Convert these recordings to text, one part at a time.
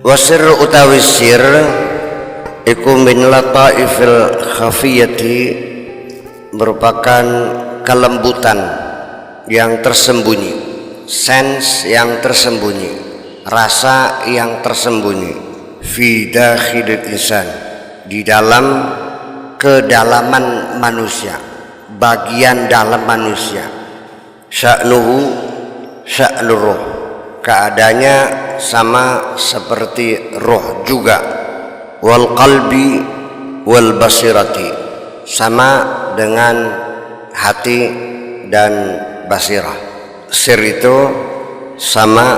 Wasir utawi sir iku min lataifil khafiyati, merupakan kelembutan yang tersembunyi, sense yang tersembunyi, rasa yang tersembunyi, fi dakhilil insan, di dalam kedalaman manusia, bagian dalam manusia. Sya'nuhu sya'nur ruh, keadaannya sama seperti roh juga. Wal qalbi wal basirati, sama dengan hati dan basirah. Sir itu sama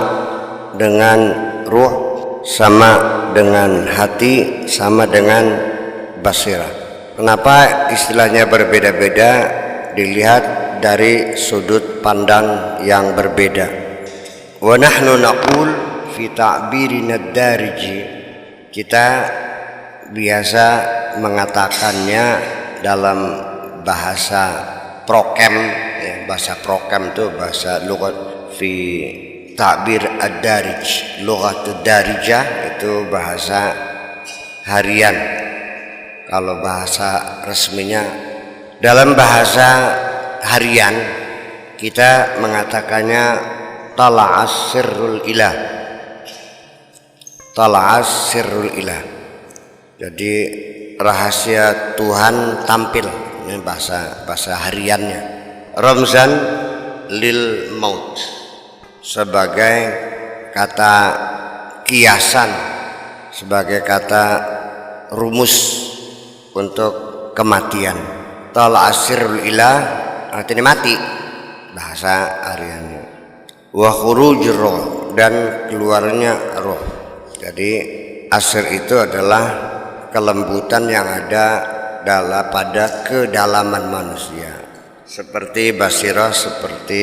dengan ruh, sama dengan hati, sama dengan basirah. Kenapa istilahnya berbeda-beda? Dilihat dari sudut pandang yang berbeda. Wa nahnu naqul fi ta'birina ad-dariji, kita biasa mengatakannya dalam bahasa prokem, ya, bahasa prokem itu bahasa lughat fi ta'bir ad-darij, lughat ad-darijah itu bahasa harian. Kalau bahasa resminya, dalam bahasa harian kita mengatakannya tala'as sirrul ilah, tala'as sirrul ilah. Jadi rahasia Tuhan tampil, ini bahasa hariannya. Ramzan lil maut, sebagai kata kiasan, sebagai kata rumus untuk kematian. Tala'as sirrul ilah artinya mati, bahasa hariannya. Wa khurujur roh, dan keluarnya roh. Jadi asir itu adalah kelembutan yang ada pada kedalaman manusia, seperti basirah, seperti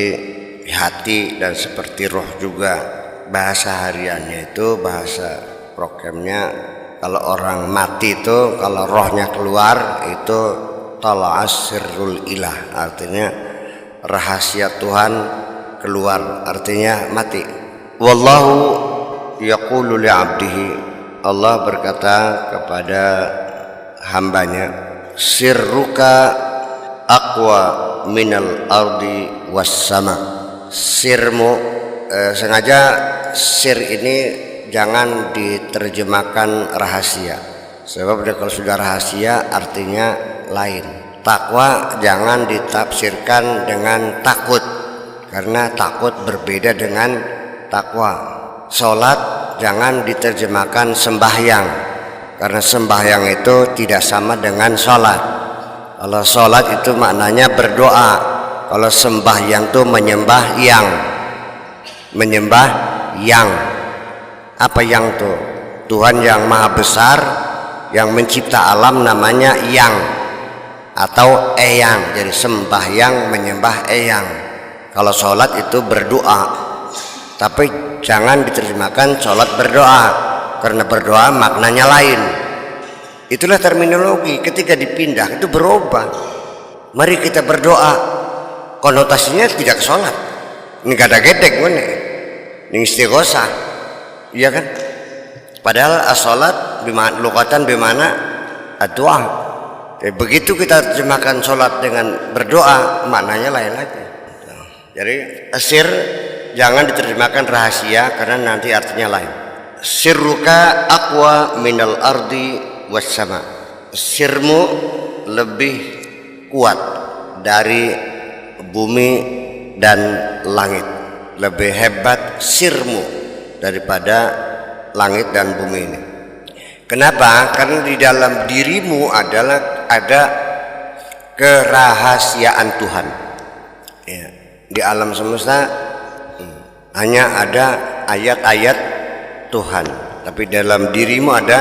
hati, dan seperti roh juga. Bahasa hariannya itu, bahasa prokemnya, kalau orang mati itu, kalau rohnya keluar itu tala'as sirrul ilah, artinya rahasia Tuhan keluar, artinya mati. Wallahu yaqulu li'abdihi, Allah berkata kepada hambanya, sirruka aqwa minal ardi was sama. Sirmu, sengaja sir ini jangan diterjemahkan rahasia, sebab kalau sudah rahasia artinya lain. Takwa jangan ditafsirkan dengan takut, karena takut berbeda dengan takwa. Sholat jangan diterjemahkan sembahyang, karena sembahyang itu tidak sama dengan sholat. Kalau sholat itu maknanya berdoa, kalau sembahyang itu menyembah yang. Menyembah yang. Apa yang tuh? Tuhan yang maha besar, yang mencipta alam, namanya yang, atau eyang. Jadi sembahyang menyembah eyang. Kalau sholat itu berdoa, tapi jangan diterjemahkan sholat berdoa, karena berdoa maknanya lain. Itulah terminologi, ketika dipindah itu berubah. Mari kita berdoa, konotasinya tidak sholat. Ini gak ada gedek mana, ini istighosah, iya kan? Padahal as-sholat lugatan bimana ad-doa. Begitu kita terjemahkan sholat dengan berdoa, maknanya lain lagi. Jadi sir jangan diterjemahkan rahasia, karena nanti artinya lain. Sirruka aqwa minal ardi was sama, sirmu lebih kuat dari bumi dan langit. Lebih hebat sirmu daripada langit dan bumi ini. Kenapa? Karena di dalam dirimu ada kerahasiaan Tuhan, ya. Di alam semesta hanya ada ayat-ayat Tuhan, tapi dalam dirimu ada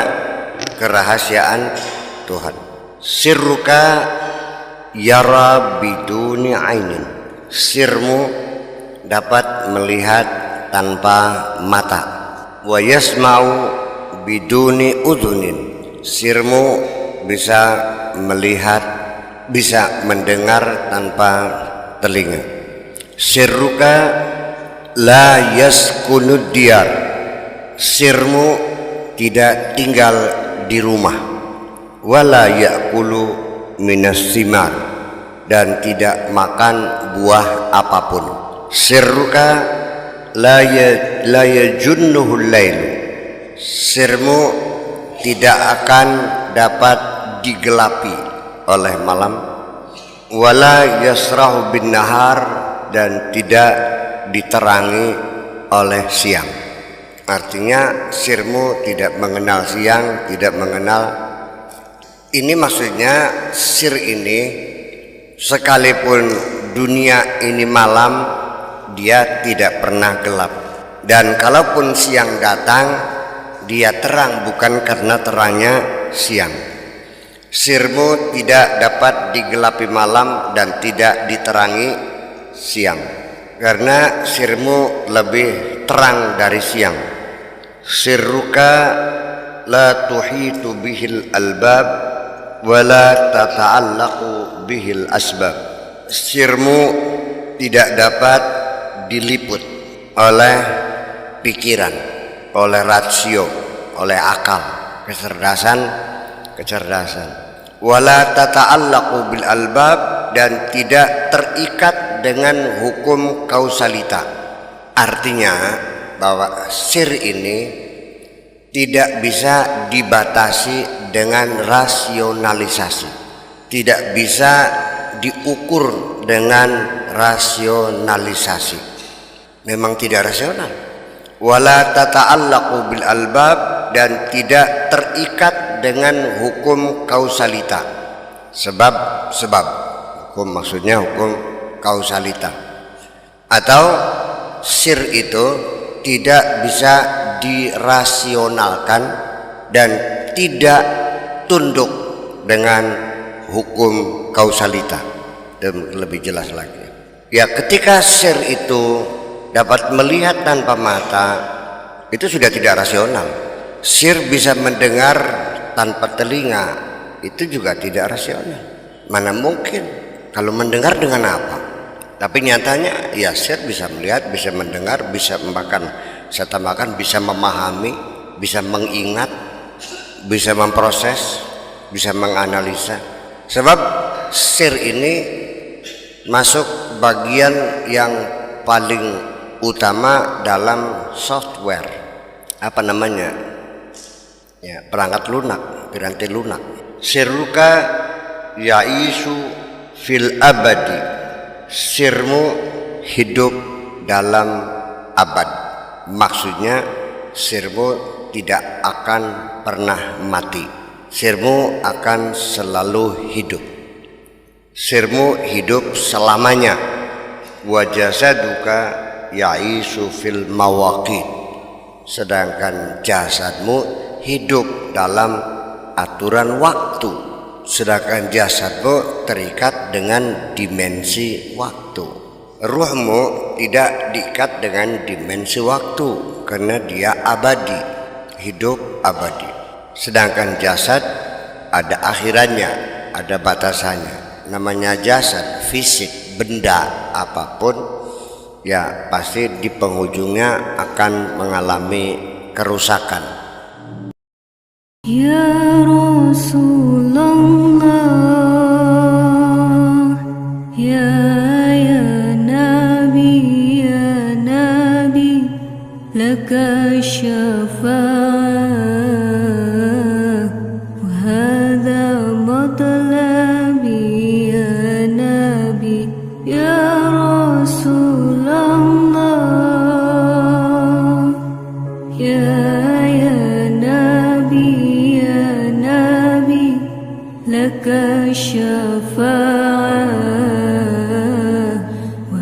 kerahasiaan Tuhan. Sirruka yara biduni ainin, sirmu dapat melihat tanpa mata. Wa yasma'u biduni udhunin, sirmu bisa melihat, bisa mendengar tanpa telinga. Sirruka la yaskunud diyar, sirmu tidak tinggal di rumah, wala ya'kulu minas simar, dan tidak makan buah apapun. Sirruka la yajunnuhul lail, sirmu tidak akan dapat digelapi oleh malam. Wala yasrahu bin nahar, dan tidak diterangi oleh siang. Artinya sirmu tidak mengenal siang, tidak mengenal. Ini maksudnya sir ini sekalipun dunia ini malam, dia tidak pernah gelap. Dan kalaupun siang datang, dia terang bukan karena terangnya siang. Sirmu tidak dapat digelapi malam dan tidak diterangi siang, karena sirmu lebih terang dari siang. Sirruka la tuhitu bihil albab wala tata'allaqu bihil asbab. Sirmu tidak dapat diliput oleh pikiran, oleh rasio, oleh akal, kecerdasan. Wala tata'allaqu bil albab, dan tidak terikat dengan hukum kausalita. Artinya bahwa sir ini tidak bisa dibatasi dengan rasionalisasi, tidak bisa diukur dengan rasionalisasi. Memang tidak rasional. Wala tata'allaqu bil albab, dan tidak terikat dengan hukum kausalita. Sebab hukum, maksudnya hukum kausalita. Atau sir itu tidak bisa dirasionalkan dan tidak tunduk dengan hukum kausalita. Dan lebih jelas lagi, ya, ketika sir itu dapat melihat tanpa mata, itu sudah tidak rasional. Sir bisa mendengar tanpa telinga, itu juga tidak rasional. Mana mungkin, kalau mendengar dengan apa? Tapi nyatanya ya sir bisa melihat, bisa mendengar, bisa makan, saya tambahkan bisa memahami, bisa mengingat, bisa memproses, bisa menganalisa. Sebab sir ini masuk bagian yang paling utama dalam software, apa namanya, ya, perangkat lunak, piranti lunak. Sirruka ya'isu fil abadi, sirmu hidup dalam abad. Maksudnya sirmu tidak akan pernah mati, sirmu akan selalu hidup, sirmu hidup selamanya. Wa jasaduka ya'isu fil mawaqit, sedangkan jasadmu hidup dalam aturan waktu, sedangkan jasadmu terikat dengan dimensi waktu. Ruhmu tidak diikat dengan dimensi waktu karena dia abadi, hidup abadi. Sedangkan jasad ada akhirannya, ada batasannya. Namanya jasad, fisik, benda apapun, ya pasti di penghujungnya akan mengalami kerusakan. Ya Rasulullah, ya Nabi, laka syafa'ah, wa hadha matlabi ya Nabi, ya Rasulullah, ya Nabi, laka syafa'ah, wa